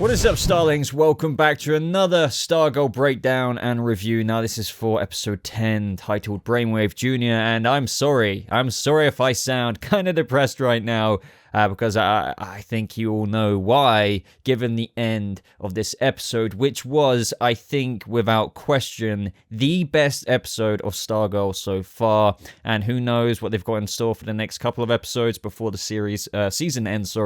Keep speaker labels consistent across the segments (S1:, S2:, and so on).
S1: What is up, Starlings? Welcome back to another Stargirl breakdown and review. Now, this is for episode 10, titled Brainwave Jr., and I'm sorry if I sound kind of depressed right now, because I think you all know why, given the end of this episode, which was, I think, without question, the best episode of Stargirl so far, and who knows what they've got in store for the next couple of episodes before the season ends,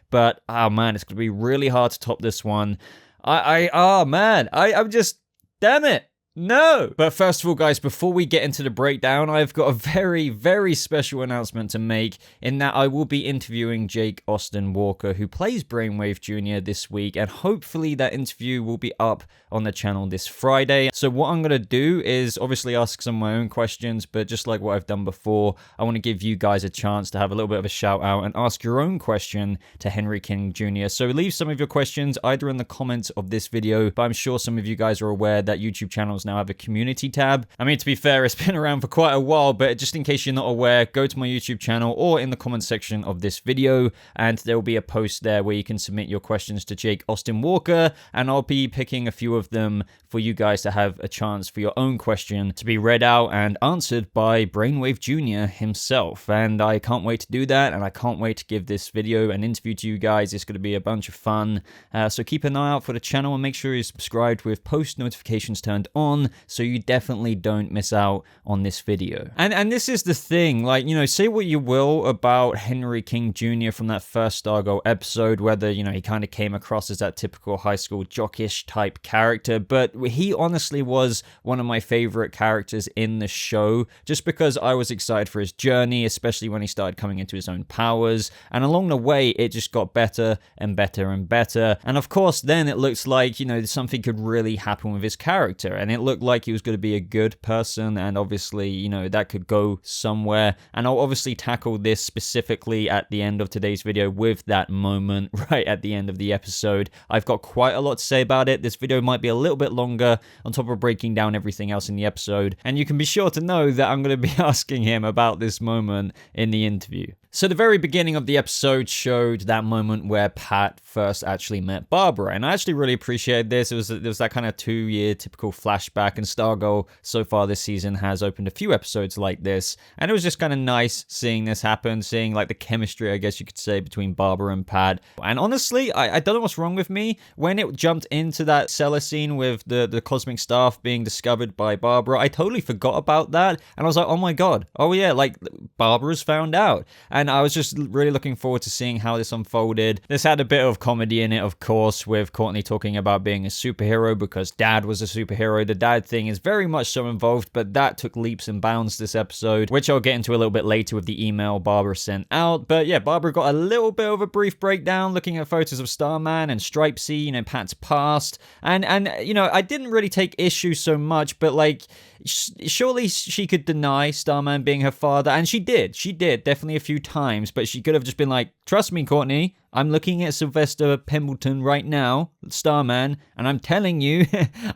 S1: but, oh man, it's going to be really hard to top this one. I'm just, damn it. No! But first of all, guys, before we get into the breakdown, I've got a very, very special announcement to make, in that I will be interviewing Jake Austin Walker, who plays Brainwave Jr. this week, and hopefully that interview will be up on the channel this Friday. So what I'm going to do is obviously ask some of my own questions, but just like what I've done before, I want to give you guys a chance to have a little bit of a shout out and ask your own question to Henry King Jr. So leave some of your questions either in the comments of this video, but I'm sure some of you guys are aware that YouTube channels now have a community tab. I mean, to be fair, it's been around for quite a while, but just in case you're not aware, go to my YouTube channel or in the comments section of this video, and there will be a post there where you can submit your questions to Jake Austin Walker, and I'll be picking a few of them for you guys to have a chance for your own question to be read out and answered by Brainwave Jr. himself. And I can't wait to do that, and I can't wait to give this video an interview to you guys. It's going to be a bunch of fun, so keep an eye out for the channel and make sure you're subscribed with post notifications turned on, so you definitely don't miss out on this video. And this is the thing, like, you know, say what you will about Henry King Jr. from that first Stargirl episode, whether, you know, he kind of came across as that typical high school jockish type character, but he honestly was one of my favorite characters in the show, just because I was excited for his journey, especially when he started coming into his own powers, and along the way, it just got better and better and better, and of course, then it looks like, you know, something could really happen with his character, and it looked like he was going to be a good person, and obviously, you know, that could go somewhere. And I'll obviously tackle this specifically at the end of today's video with that moment right at the end of the episode. I've got quite a lot to say about it. This video might be a little bit longer on top of breaking down everything else in the episode, and you can be sure to know that I'm going to be asking him about this moment in the interview. So the very beginning of the episode showed that moment where Pat first actually met Barbara, and I actually really appreciated this. There was that kind of 2-year typical flashback, and Stargirl so far this season has opened a few episodes like this, and it was just kind of nice seeing this happen, seeing like the chemistry, I guess you could say, between Barbara and Pat. And honestly, I don't know what's wrong with me. When it jumped into that cellar scene with the cosmic staff being discovered by Barbara, I totally forgot about that, and I was like, oh my god, oh yeah, like Barbara's found out. And I was just really looking forward to seeing how this unfolded. This had a bit of comedy in it, of course, with Courtney talking about being a superhero because Dad was a superhero. The dad thing is very much so involved, but that took leaps and bounds this episode, which I'll get into a little bit later with the email Barbara sent out. But yeah, Barbara got a little bit of a brief breakdown looking at photos of Starman and Stripesy, you know, Pat's past. And you know, I didn't really take issue so much, but like, surely she could deny Starman being her father, and she did definitely a few times, but she could have just been like, trust me, Courtney, I'm looking at Sylvester Pemberton right now, Starman, and I'm telling you,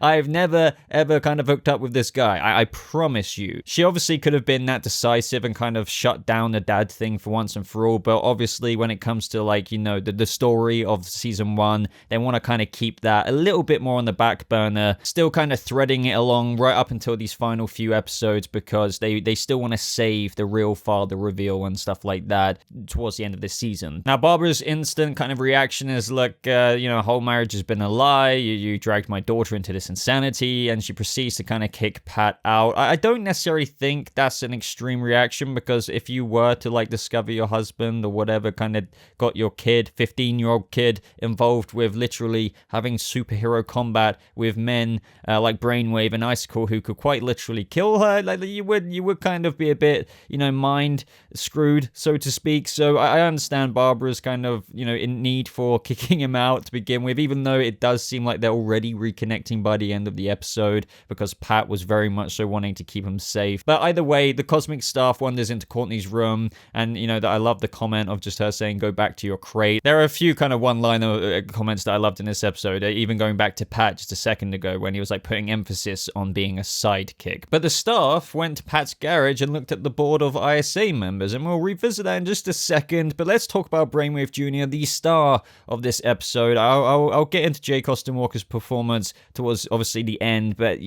S1: I've never, ever kind of hooked up with this guy. I promise you. She obviously could have been that decisive and kind of shut down the dad thing for once and for all, but obviously when it comes to, like, you know, the story of season 1, they want to kind of keep that a little bit more on the back burner, still kind of threading it along right up until these final few episodes, because they still want to save the real father reveal and stuff like that towards the end of this season. Now, Barbara's instant kind of reaction is, look, you know, whole marriage has been a lie, you dragged my daughter into this insanity, and she proceeds to kind of kick Pat out. I don't necessarily think that's an extreme reaction, because if you were to, like, discover your husband or whatever, kind of got your kid, 15-year-old kid, involved with literally having superhero combat with men like Brainwave and Icicle, who could quite literally kill her, like, you would kind of be a bit, you know, mind screwed, so to speak. So I understand Barbara's kind of, you know, in need for kicking him out to begin with, even though it does seem like they're already reconnecting by the end of the episode, because Pat was very much so wanting to keep him safe. But either way, the cosmic staff wanders into Courtney's room, and, you know, that I love the comment of just her saying, go back to your crate. There are a few kind of one-liner comments that I loved in this episode, even going back to Pat just a second ago when he was like putting emphasis on being a sidekick. But the staff went to Pat's garage and looked at the board of ISA members, and we'll revisit that in just a second. But let's talk about Brainwave Jr. the star of this episode. I'll get into Jake Austin Walker's performance towards obviously the end, but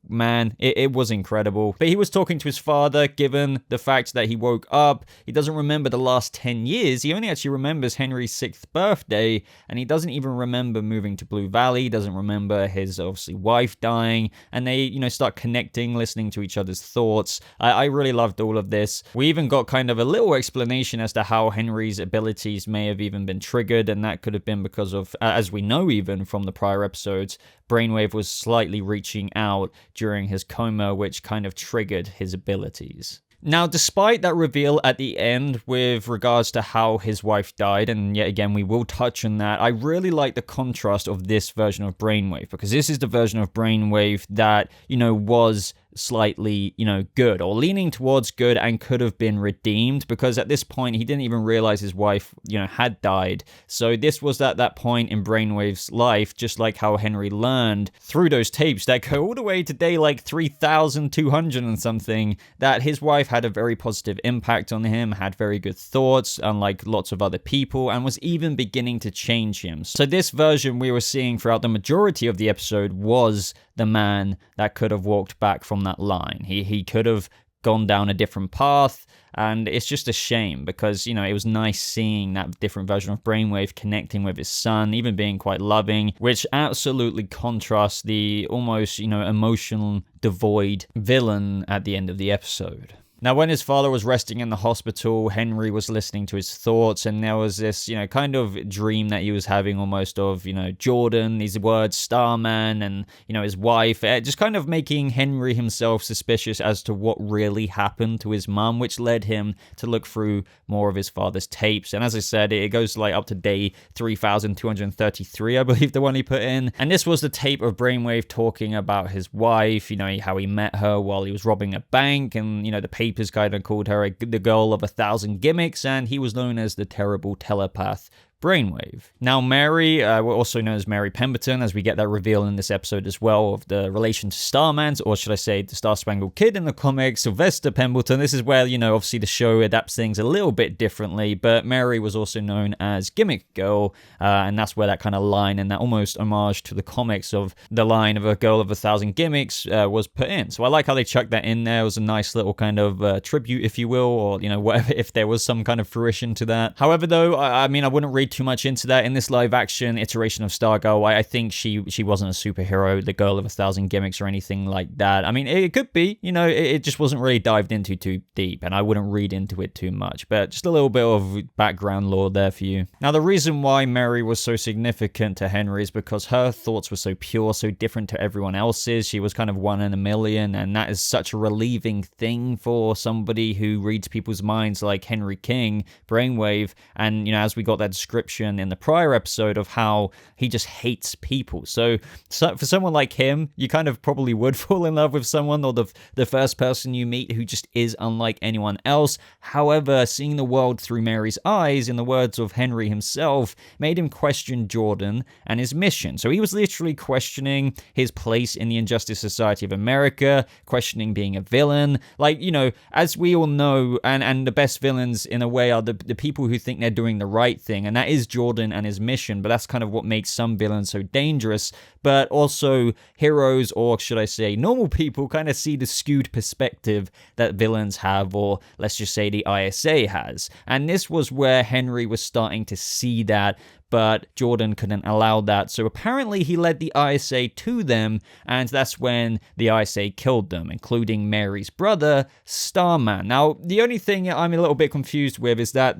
S1: man, it was incredible. But he was talking to his father, given the fact that he woke up. He doesn't remember the last 10 years. He only actually remembers Henry's 6th birthday, and he doesn't even remember moving to Blue Valley. He doesn't remember his obviously wife dying, and they start connecting, listening to each other's thoughts. I really loved all of this. We even got kind of a little explanation as to how Henry's abilities may have even been triggered, and that could have been because of, as we know even from the prior episodes, Brainwave was slightly reaching out during his coma, which kind of triggered his abilities. Now, despite that reveal at the end with regards to how his wife died, and yet again, we will touch on that, I really like the contrast of this version of Brainwave, because this is the version of Brainwave that, was slightly, good, or leaning towards good, and could have been redeemed, because at this point, he didn't even realize his wife, had died. So this was at that point in Brainwave's life, just like how Henry learned through those tapes that go all the way to day like 3,200 and something, that his wife had a very positive impact on him, had very good thoughts, unlike lots of other people, and was even beginning to change him. So this version we were seeing throughout the majority of the episode was the man that could have walked back from that line. He could have gone down a different path, and it's just a shame because, it was nice seeing that different version of Brainwave connecting with his son, even being quite loving, which absolutely contrasts the almost, emotional devoid villain at the end of the episode. Now, when his father was resting in the hospital, Henry was listening to his thoughts, and there was this, kind of dream that he was having almost of, Jordan, these words, Starman, and, his wife, just kind of making Henry himself suspicious as to what really happened to his mum, which led him to look through more of his father's tapes. And as I said, it goes like up to day 3,233, I believe the one he put in. And this was the tape of Brainwave talking about his wife, how he met her while he was robbing a bank, and, the papers kind of called her the girl of 1,000 gimmicks, and he was known as the terrible telepath Brainwave. Now, Mary, also known as Mary Pemberton, as we get that reveal in this episode as well of the relation to Starman's, or should I say the Star-Spangled Kid in the comics, Sylvester Pemberton. This is where, obviously the show adapts things a little bit differently, but Mary was also known as Gimmick Girl, and that's where that kind of line and that almost homage to the comics of the line of a girl of 1,000 gimmicks was put in. So I like how they chucked that in there. It was a nice little kind of tribute, if you will, or, whatever, if there was some kind of fruition to that. However, though, I wouldn't read too much into that. In this live action iteration of Stargirl, I think she wasn't a superhero, the girl of 1,000 gimmicks or anything like that. It could be, it just wasn't really dived into too deep, and I wouldn't read into it too much, but just a little bit of background lore there for you. Now, the reason why Mary was so significant to Henry is because her thoughts were so pure, so different to everyone else's. She was kind of one in a million, and that is such a relieving thing for somebody who reads people's minds like Henry King, Brainwave, and, as we got that description in the prior episode of how he just hates people. So for someone like him, you kind of probably would fall in love with someone, or the first person you meet who just is unlike anyone else. However, seeing the world through Mary's eyes, in the words of Henry himself, made him question Jordan and his mission. So he was literally questioning his place in the Injustice Society of America, questioning being a villain. Like, as we all know, and the best villains in a way are the people who think they're doing the right thing, and that is Jordan and his mission, but that's kind of what makes some villains so dangerous. But also heroes, or should I say normal people, kind of see the skewed perspective that villains have, or let's just say the ISA has. And this was where Henry was starting to see that, but Jordan couldn't allow that. So apparently he led the ISA to them, and that's when the ISA killed them, including Mary's brother, Starman. Now, the only thing I'm a little bit confused with is that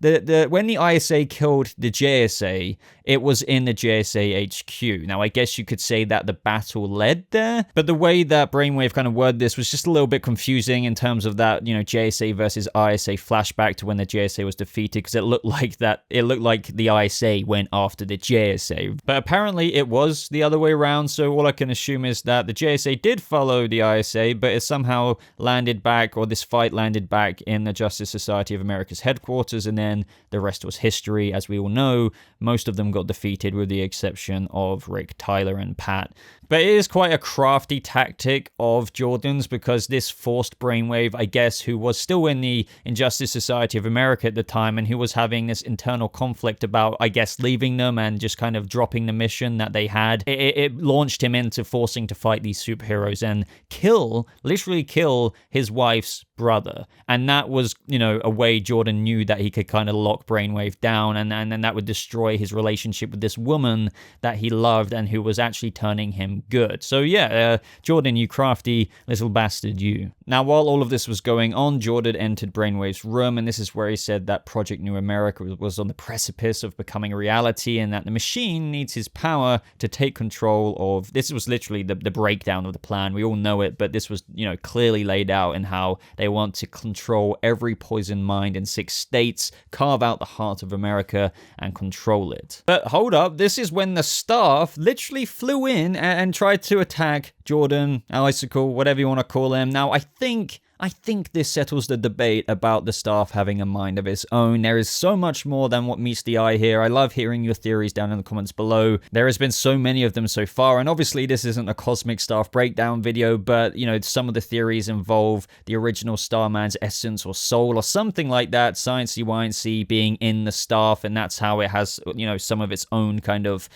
S1: when the ISA killed the JSA, it was in the JSA HQ. Now, I guess you could say that the battle led there, but the way that Brainwave kind of worded this was just a little bit confusing in terms of that, JSA versus ISA flashback to when the JSA was defeated, because it looked like the ISA went after the JSA. But apparently it was the other way around, so all I can assume is that the JSA did follow the ISA, but it somehow landed back, or this fight landed back in the Justice Society of America's headquarters, and then the rest was history. As we all know, most of them got defeated with the exception of Rick, Tyler, and Pat. But it is quite a crafty tactic of Jordan's because this forced Brainwave, I guess, who was still in the Injustice Society of America at the time and who was having this internal conflict about, I guess, leaving them and just kind of dropping the mission that they had. It launched him into forcing to fight these superheroes and literally kill his wife's brother. And that was, a way Jordan knew that he could kind of lock Brainwave down and then that would destroy his relationship with this woman that he loved and who was actually turning him good. So yeah, Jordan, you crafty little bastard, you. Now, while all of this was going on, Jordan entered Brainwave's room, and this is where he said that Project New America was on the precipice of becoming a reality and that the machine needs his power to take control of... This was literally the breakdown of the plan. We all know it, but this was, clearly laid out in how they want to control every poisoned mind in 6 states, carve out the heart of America, and control it. But hold up, this is when the staff literally flew in and tried to attack Jordan, Icicle, whatever you want to call him. Now, I think this settles the debate about the staff having a mind of its own. There is so much more than what meets the eye here. I love hearing your theories down in the comments below. There has been so many of them so far, and obviously this isn't a cosmic staff breakdown video, but, some of the theories involve the original Starman's essence or soul or something like that, sciencey being in the staff, and that's how it has, some of its own kind of,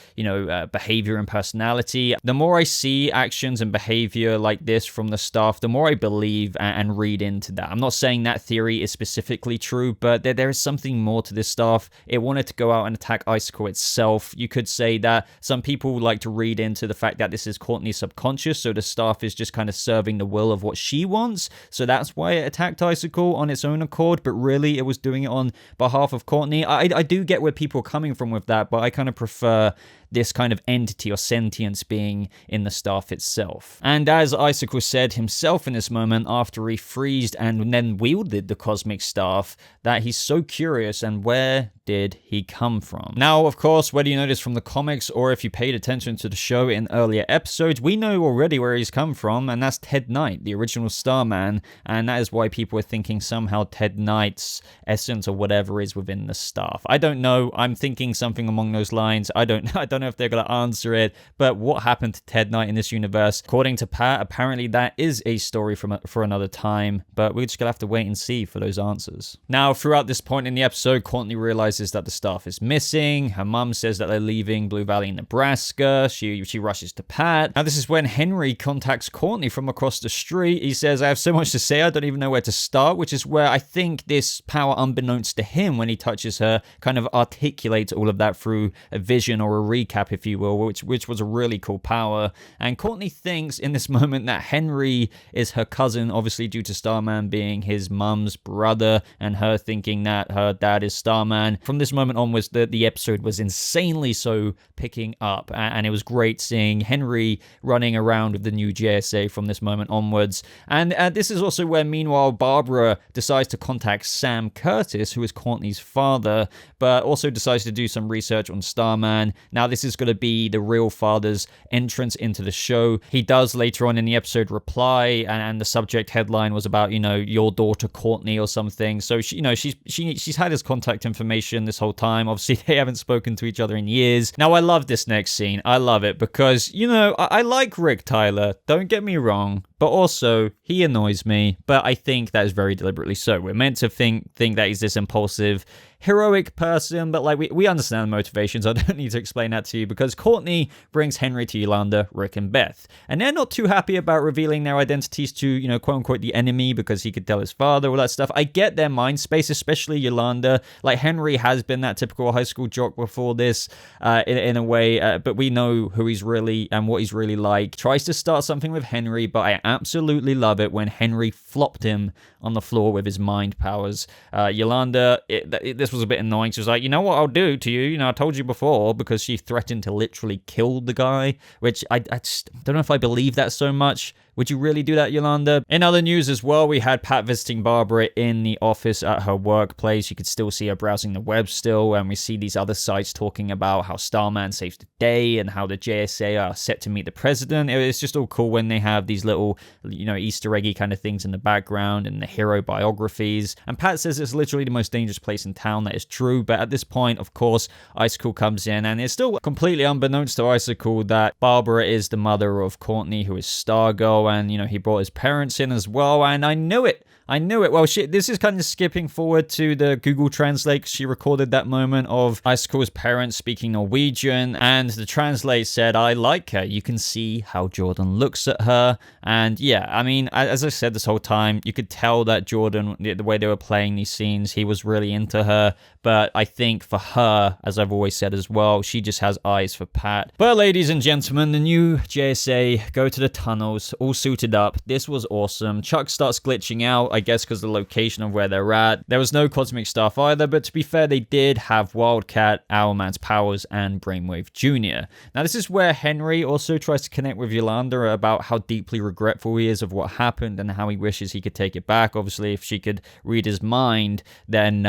S1: behavior and personality. The more I see actions and behavior like this from the staff, the more I believe and read into that. I'm not saying that theory is specifically true, but there is something more to this staff. It wanted to go out and attack Icicle itself. You could say that some people like to read into the fact that this is Courtney's subconscious, so the staff is just kind of serving the will of what she wants, so that's why it attacked Icicle on its own accord, but really it was doing it on behalf of Courtney. I do get where people are coming from with that, but I kind of prefer this kind of entity or sentience being in the staff itself. And as Icicle said himself in this moment, after he freezed and then wielded the cosmic staff, that he's so curious, and where did he come from? Now, of course, whether you notice from the comics or if you paid attention to the show in earlier episodes, we know already where he's come from, and that's Ted Knight, the original Starman, and that is why people are thinking somehow Ted Knight's essence or whatever is within the staff. I don't know. I'm thinking something along those lines. I don't know if they're going to answer it, but what happened to Ted Knight in this universe? According to Pat, apparently that is a story for another time, but we're just going to have to wait and see for those answers. Now, throughout this point in the episode, Courtney realizes that the staff is missing. Her mum says that they're leaving Blue Valley, Nebraska. She rushes to Pat. Now, this is when Henry contacts Courtney from across the street. He says, I have so much to say, I don't even know where to start, which is where I think this power, unbeknownst to him, when he touches her, kind of articulates all of that through a vision or a recap, if you will, which was a really cool power. And Courtney thinks in this moment that Henry is her cousin, obviously due to Starman being his mum's brother, and her thinking that her dad is Starman. From this moment onwards, the episode was insanely so picking up, and it was great seeing Henry running around with the new JSA from this moment onwards. And this is also where, meanwhile, Barbara decides to contact Sam Curtis, who is Courtney's father, but also decides to do some research on Starman. Now, this is going to be the real father's entrance into the show. He does later on in the episode reply, and the subject headline was about, your daughter Courtney or something. So she's had his contact information this whole time. Obviously, they haven't spoken to each other in years. Now, I love this next scene. I love it because, I like Rick Tyler. Don't get me wrong. But also, he annoys me, but I think that is very deliberately so. We're meant to think that he's this impulsive, heroic person, but we understand the motivations. I don't need to explain that to you, because Courtney brings Henry to Yolanda, Rick, and Beth. And they're not too happy about revealing their identities to, quote-unquote, the enemy, because he could tell his father, all that stuff. I get their mind space, especially Yolanda. Henry has been that typical high school jock before this, in a way, but we know who he's really and what he's really like. Tries to start something with Henry, but I absolutely love it when Henry flopped him on the floor with his mind powers. Yolanda, this was a bit annoying. She was like, you know what I'll do to you? I told you before, because she threatened to literally kill the guy, which I just don't know if I believe that so much Would you really do that, Yolanda? In other news as well, we had Pat visiting Barbara in the office at her workplace. You could still see her browsing the web still, and we see these other sites talking about how Starman saves the day and how the JSA are set to meet the president. It's just all cool when they have these little, Easter eggy kind of things in the background and the hero biographies. And Pat says it's literally the most dangerous place in town. That is true, but at this point, of course, Icicle comes in, and it's still completely unbeknownst to Icicle that Barbara is the mother of Courtney, who is Stargirl, and, he brought his parents in as well, and I knew it. Well, this is kind of skipping forward to the Google Translate, 'cause she recorded that moment of Icicle's parents speaking Norwegian, and the Translate said, "I like her. You can see how Jordan looks at her." And yeah, I mean, as I said this whole time, you could tell that Jordan, the way they were playing these scenes, he was really into her. But I think for her, as I've always said as well, she just has eyes for Pat. But ladies and gentlemen, the new JSA go to the tunnels, all suited up. This was awesome. Chuck starts glitching out, I guess because of the location of where they're at. There was no cosmic stuff either, but to be fair, they did have Wildcat, Owlman's powers, and Brainwave Jr. Now, this is where Henry also tries to connect with Yolanda about how deeply regretful he is of what happened and how he wishes he could take it back. Obviously, if she could read his mind, then,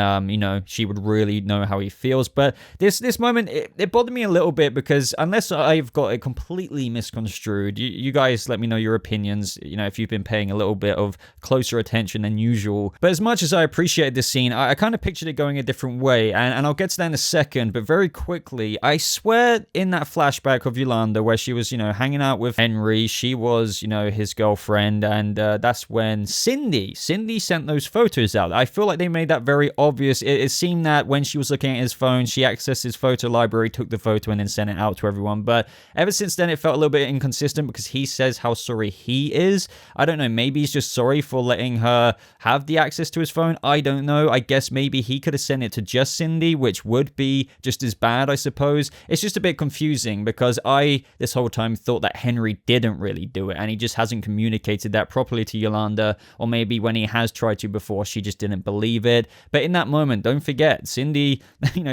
S1: she would really know how he feels. But this moment, it bothered me a little bit because unless I've got it completely misconstrued, you guys let me know your opinions, if you've been paying a little bit of closer attention than usual. But as much as I appreciated this scene, I kind of pictured it going a different way, and I'll get to that in a second, but very quickly, I swear in that flashback of Yolanda where she was, hanging out with Henry, she was, his girlfriend, and that's when Cindy sent those photos out. I feel like they made that very obvious. It seemed that when she was looking at his phone, she accessed his photo library, took the photo, and then sent it out to everyone. But ever since then, it felt a little bit inconsistent because he says how sorry he is. I don't know, maybe he's just sorry for letting her have the access to his phone. I don't know. I guess maybe he could have sent it to just Cindy, which would be just as bad, I suppose. It's just a bit confusing because I, this whole time, thought that Henry didn't really do it, and he just hasn't communicated that properly to Yolanda, or maybe when he has tried to before, she just didn't believe it. But in that moment, don't forget, Cindy,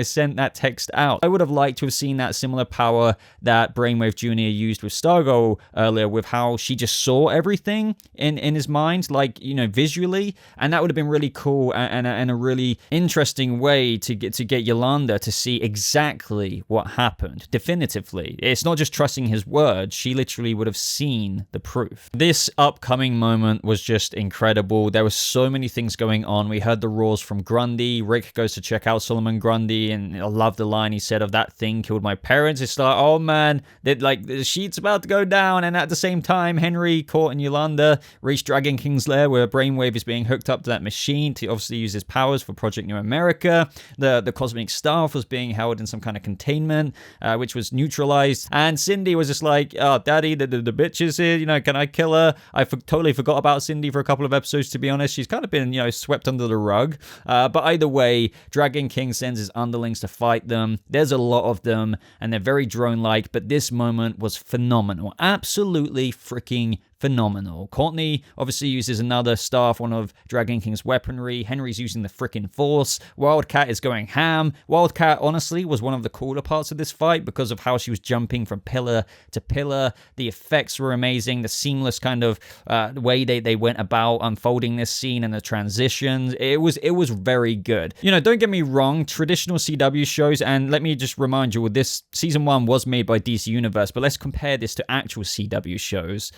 S1: sent that text out. I would have liked to have seen that similar power that Brainwave Jr. used with Stargirl earlier, with how she just saw everything in his mind, visually, and that would have been really cool and a really interesting way to get Yolanda to see exactly what happened definitively. It's not just trusting his word, she literally would have seen the proof. This upcoming moment was just incredible. There were so many things going on. We heard the roars from Grundy. Rick goes to check out Solomon Grundy, and I love the line he said of "that thing killed my parents." It's like, oh man, the sheet's about to go down, and at the same time, Henry, Court, and Yolanda reach Dragon King's lair where Brainwave is being hooked up to that machine to obviously use his powers for Project New America. The cosmic staff was being held in some kind of containment, which was neutralized, and Cindy was just like, "Oh, Daddy, the bitch is here. Can I kill her?" I totally forgot about Cindy for a couple of episodes, to be honest. She's kind of been, swept under the rug. But either way, Dragon King sends his underlings to fight them. There's a lot of them, and they're very drone-like, but this moment was phenomenal. Absolutely freaking phenomenal. Courtney obviously uses another staff, one of Dragon King's weaponry. Henry's using the freaking Force. Wildcat is going ham. Wildcat, honestly, was one of the cooler parts of this fight because of how she was jumping from pillar to pillar. The effects were amazing. The seamless kind of way they went about unfolding this scene and the transitions. It was very good. Don't get me wrong, traditional CW shows, and let me just remind you, this season 1 was made by DC Universe, but let's compare this to actual CW shows.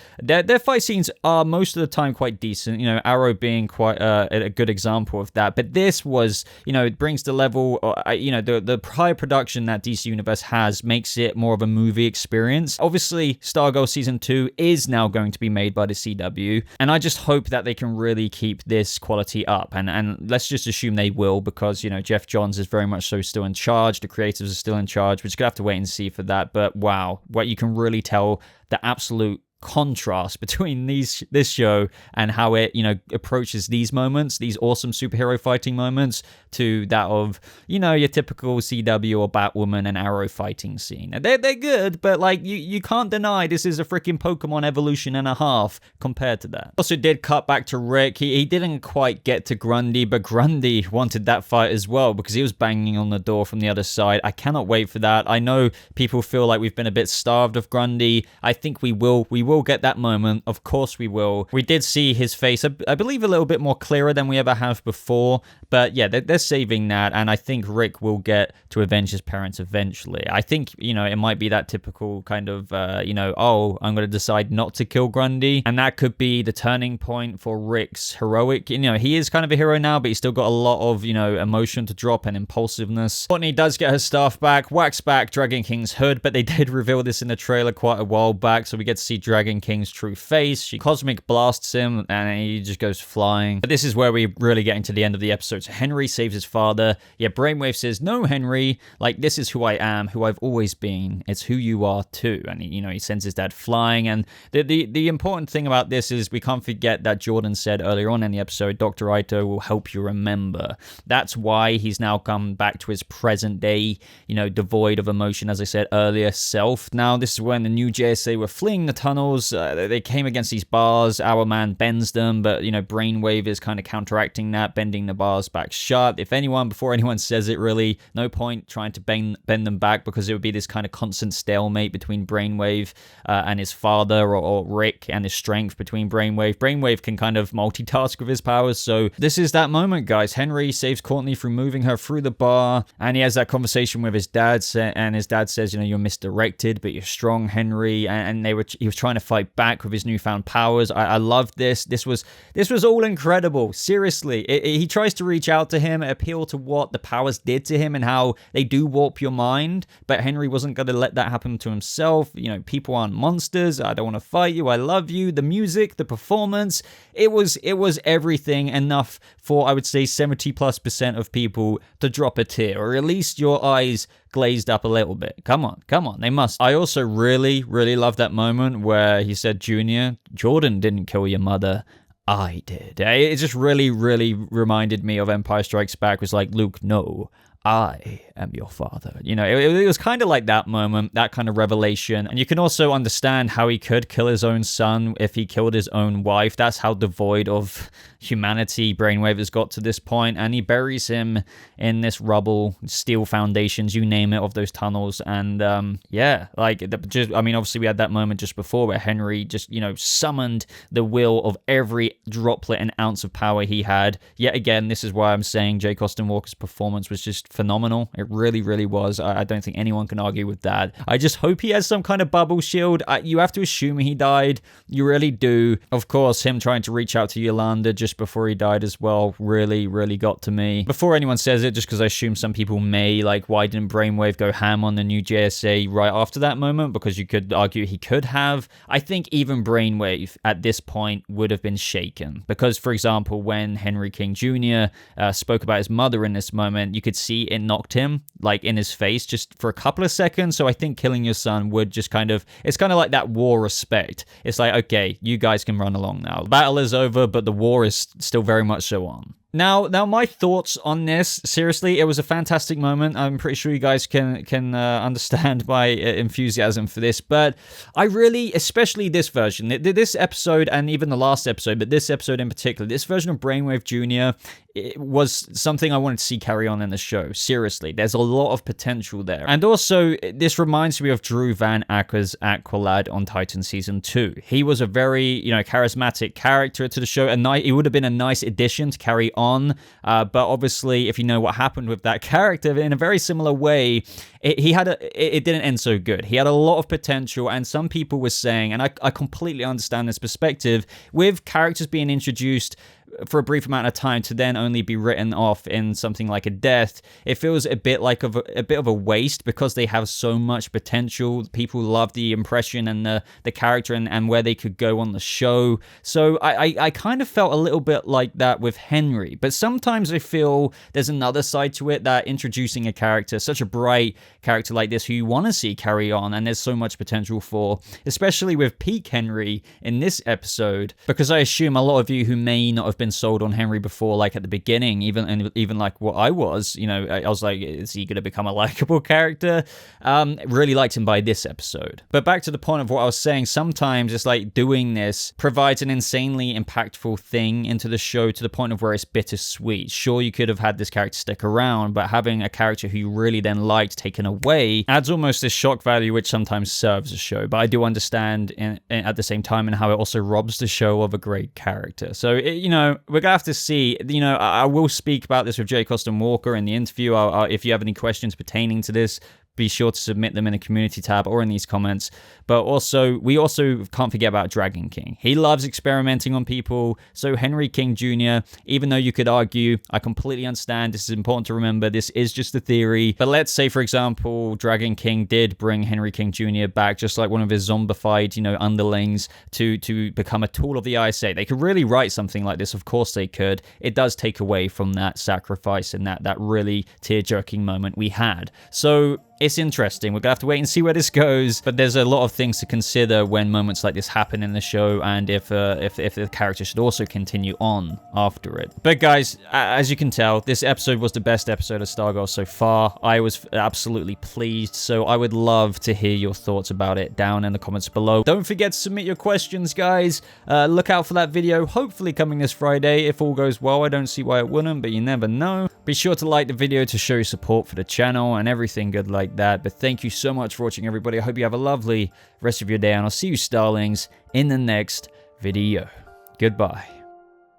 S1: Their fight scenes are most of the time quite decent, Arrow being quite a good example of that. But this was, it brings the level, the prior production that DC Universe has makes it more of a movie experience. Obviously, Stargirl Season 2 is now going to be made by the CW, and I just hope that they can really keep this quality up. And let's just assume they will, because, Jeff Johns is very much so still in charge. The creatives are still in charge. We're just going to have to wait and see for that. But wow, what you can really tell the absolute contrast between this show and how it approaches these moments, these awesome superhero fighting moments, to that of your typical CW or Batwoman and Arrow fighting scene. They're good, but you can't deny this is a freaking Pokemon evolution and a half compared to that. Also did cut back to Rick. He didn't quite get to Grundy, but Grundy wanted that fight as well because he was banging on the door from the other side. I cannot wait for that. I know people feel like we've been a bit starved of Grundy. I think we will will get that moment. Of course we will. We did see his face, I believe, a little bit more clearer than we ever have before. But yeah, they're saving that. And I think Rick will get to avenge his parents eventually. I think, it might be that typical kind of, oh, I'm going to decide not to kill Grundy. And that could be the turning point for Rick's heroic. He is kind of a hero now, but he's still got a lot of, emotion to drop and impulsiveness. Courtney does get her staff back, whacks back Dragon King's hood, but they did reveal this in the trailer quite a while back, so we get to see Dragon King's true face. She cosmic blasts him, and he just goes flying. But this is where we really get into the end of the episode. So Henry saves his father. Yeah, Brainwave says, "No, Henry, this is who I am, who I've always been. It's who you are too." And he sends his dad flying. And the important thing about this is we can't forget that Jordan said earlier on in the episode, Dr. Aito will help you remember. That's why he's now come back to his present day, devoid of emotion, as I said earlier, self. Now, this is when the new JSA were fleeing the tunnels. They came against these bars. Our man bends them, but, Brainwave is kind of counteracting that, bending the bars back shut. Before anyone says it, really, no point trying to bend them back, because it would be this kind of constant stalemate between Brainwave and his father, or Rick and his strength between Brainwave. Brainwave can kind of multitask with his powers, so this is that moment, guys. Henry saves Courtney through moving her through the bar, and he has that conversation with his dad, and his dad says, you're misdirected, but you're strong, Henry, and he was trying to fight back with his newfound powers. I loved this. This was all incredible. Seriously, he tries to reach out to him, appeal to what the powers did to him and how they do warp your mind, but Henry wasn't going to let that happen to himself. People aren't monsters. I don't want to fight you. I love you. The music, the performance, it was everything enough for, I would say, 70+% of people to drop a tear, or at least your eyes glazed up a little bit. Come on, they must. I also really, really love that moment where he said, Junior, Jordan didn't kill your mother, I did. It just really, really reminded me of Empire Strikes Back. It was like, Luke, no, I am your father. It was kind of like that moment, that kind of revelation. And you can also understand how he could kill his own son if he killed his own wife. That's how devoid of humanity Brainwave has got to this point. And he buries him in this rubble, steel foundations, you name it, of those tunnels. And obviously we had that moment just before where Henry just, summoned the will of every droplet and ounce of power he had. Yet again, this is why I'm saying Jake Austin Walker's performance was just phenomenal. It really, really was. I don't think anyone can argue with that. I just hope he has some kind of bubble shield. You have to assume he died. You really do. Of course, him trying to reach out to Yolanda just before he died as well really, really got to me. Before anyone says it, just because I assume some people may, why didn't Brainwave go ham on the new JSA right after that moment? Because you could argue he could have. I think even Brainwave at this point would have been shaken. Because, for example, when Henry King Jr. Spoke about his mother in this moment, you could see it knocked him in his face just for a couple of seconds. So I think killing your son would just it's kind of like that war respect. It's like, okay, you guys can run along now. The battle is over, but the war is still very much so on. Now, my thoughts on this. Seriously, it was a fantastic moment. I'm pretty sure you guys can understand my enthusiasm for this. But I really, especially this version, this episode and even the last episode, but this episode in particular, this version of Brainwave Jr., it was something I wanted to see carry on in the show. Seriously, there's a lot of potential there. And also, this reminds me of Drew Van Acker's Aqualad on Titan Season 2. He was a very, charismatic character to the show. He would have been a nice addition to carry on. But obviously, if you know what happened with that character, in a very similar way, it didn't end so good. He had a lot of potential, and some people were saying, and I completely understand this perspective, with characters being introduced for a brief amount of time to then only be written off in something like a death, it feels a bit of a waste, because they have so much potential. People love the impression and the character and where they could go on the show. So I kind of felt a little bit like that with Henry. But sometimes I feel there's another side to it, that introducing a character, such a bright character like this, who you want to see carry on, and there's so much potential for, especially with peak Henry in this episode, because I assume a lot of you who may not have been sold on Henry before, like at the beginning, even like what I was, you know, I was like, is he going to become a likable character? Really liked him by this episode. But back to the point of what I was saying, sometimes it's like doing this provides an insanely impactful thing into the show to the point of where it's bittersweet. Sure, you could have had this character stick around, but having a character who you really then liked taken away adds almost this shock value, which sometimes serves a show. But I do understand at the same time and how it also robs the show of a great character. So, you know, we're gonna have to see. You know, I will speak about this with Jake Austin Walker in the interview. If you have any questions pertaining to this, be sure to submit them in the community tab or in these comments. But also, we also can't forget about Dragon King. He loves experimenting on people. So Henry King Jr., even though you could argue, I completely understand, this is important to remember, this is just a theory. But let's say, for example, Dragon King did bring Henry King Jr. back, just like one of his zombified, you know, underlings to become a tool of the ISA. They could really write something like this. Of course they could. It does take away from that sacrifice and that really tear-jerking moment we had. So it's interesting. We're gonna have to wait and see where this goes, but there's a lot of things to consider when moments like this happen in the show, and if the character should also continue on after it. But guys, as you can tell, this episode was the best episode of Stargirl so far. I was absolutely pleased, so I would love to hear your thoughts about it down in the comments below. Don't forget to submit your questions, guys. Look out for that video, hopefully coming this Friday. If all goes well, I don't see why it wouldn't, but you never know. Be sure to like the video to show your support for the channel and everything good like that. But thank you so much for watching, everybody. I hope you have a lovely rest of your day, and I'll see you starlings in the next video. Goodbye.